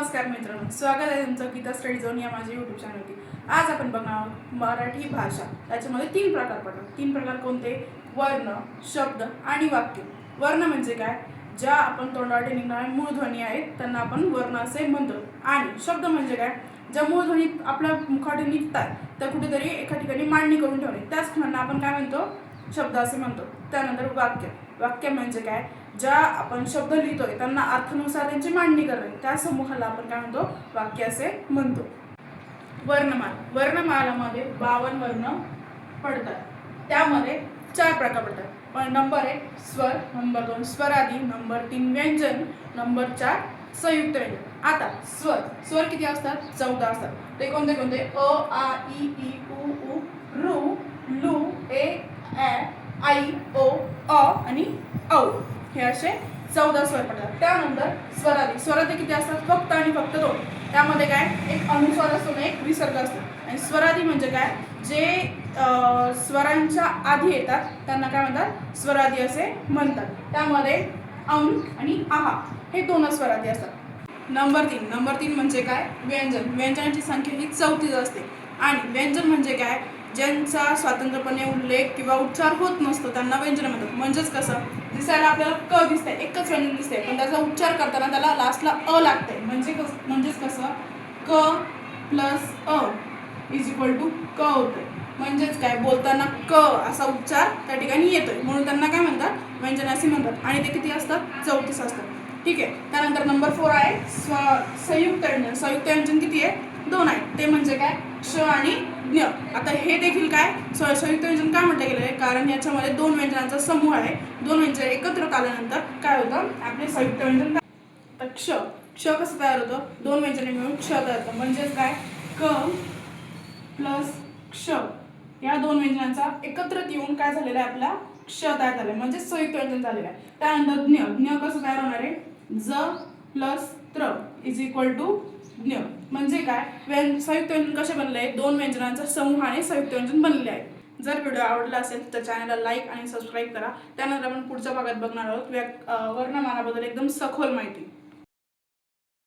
नमस्कार मित्रांनो, स्वागत आहे तुमचं गीता स्टडी झोन या माझ्या यूट्यूब चॅनलवरती। आज आपण बघणार आहोत मराठी भाषा। त्याच्यामध्ये 3 प्रकार पडतात। 3 प्रकार कोणते? वर्ण, शब्द आणि वाक्य। वर्ण म्हणजे काय? ज्या आपण तोंडावाटे निघणारे मूळ ध्वनी आहेत त्यांना आपण वर्ण असे म्हणतो। आणि शब्द म्हणजे काय? ज्या मूळ ध्वनी आपल्या मुखातून निघतात त्या कुठेतरी एका ठिकाणी मांडणी करून ठेवणे, त्याच क्षणाला आपण काय म्हणतो? शब्द असे म्हणतो। त्यानंतर वाक्य। वाक्य म्हणजे काय? ज्या आपण शब्द लिहितोय त्यांना अर्थानुसार त्यांची मांडणी करणे, त्या समूहाला आपण काय म्हणतो? वाक्य असे म्हणतो। वर्णमाला। वर्णमालामध्ये 52 वर्ण पडतात। त्यामध्ये 4 प्रकार पडतात। नंबर 1 स्वर, नंबर 2 स्वरादी, नंबर 3 व्यंजन, नंबर 4 संयुक्त व्यंजन। आता स्वर किती असतात? 14 असतात। ते कोणते कोणते? अ, आ, इ, उ, ऊ, ऋ, लू, ए, आई, ओ, अ आणि औ हे असे 14 स्वर पडतात। त्यानंतर स्वरादी। स्वरादी किती असतात? फक्त आणि फक्त 2। त्यामध्ये काय? एक अनुस्वार असतो आणि एक विसर्ग असतो। आणि स्वरादी म्हणजे काय? जे स्वरांच्या आधी येतात त्यांना काय म्हणतात? स्वरादी असे म्हणतात। त्यामध्ये आणि आहा हे 2 स्वरादी असतात। नंबर 3 म्हणजे काय? व्यंजन। व्यंजनाची संख्या ही 34 असते। आणि व्यंजन म्हणजे काय? ज्यांचा स्वतंत्रपणे उल्लेख किंवा उच्चार होत नसतो त्यांना व्यंजन म्हणतात। म्हणजेच कसं? दिसायला आपल्याला क दिसतंय, एकच व्यंजन दिसतंय, पण त्याचा उच्चार करताना त्याला लास्टला अ लागतंय। म्हणजेच कसं? क प्लस अ इज इक्वल टू क होतंय। म्हणजेच काय? बोलताना क असा उच्चार त्या ठिकाणी येतोय, म्हणून त्यांना काय म्हणतात? व्यंजन असे म्हणतात। आणि ते किती असतात? 34 असतात। ठीक आहे। त्यानंतर नंबर 4 आहे संयुक्त व्यंजन। संयुक्त व्यंजन किती आहे? 2 आहे। ते म्हणजे काय? श आणि ज्ञ। आता हे देखील काय? संयुक्त व्यंजन काय म्हटलं गेलं आहे? कारण याच्यामध्ये 2 व्यंजनांचा समूह आहे। 2 व्यंजन एकत्र आल्यानंतर काय होतं? आपले संयुक्त व्यंजन। तर क्ष कसं तयार होतं? 2 व्यंजने मिळून क्ष तयार होतं। म्हणजेच काय? क प्लस क्ष या 2 व्यंजनांचा एकत्रित येऊन काय झालेलं आहे? आपला क्ष तयार झालाय, म्हणजे संयुक्त व्यंजन झालेलं आहे। त्यानंतर ज्ञ कसं तयार होणार आहे? ज प्लस त्र इज इक्वल टू ज्ञ। म्हणजे काय? संयुक्त व्यंजन कसे बनले आहे? 2 व्यंजनांचा समूहाने संयुक्त व्यंजन बनले आहे। जर व्हिडिओ आवडला असेल तर चॅनलला लाईक आणि सबस्क्राईब करा। त्यानंतर आपण पुढच्या भागात बघणार आहोत वर्णमालाबद्दल एकदम सखोल माहिती।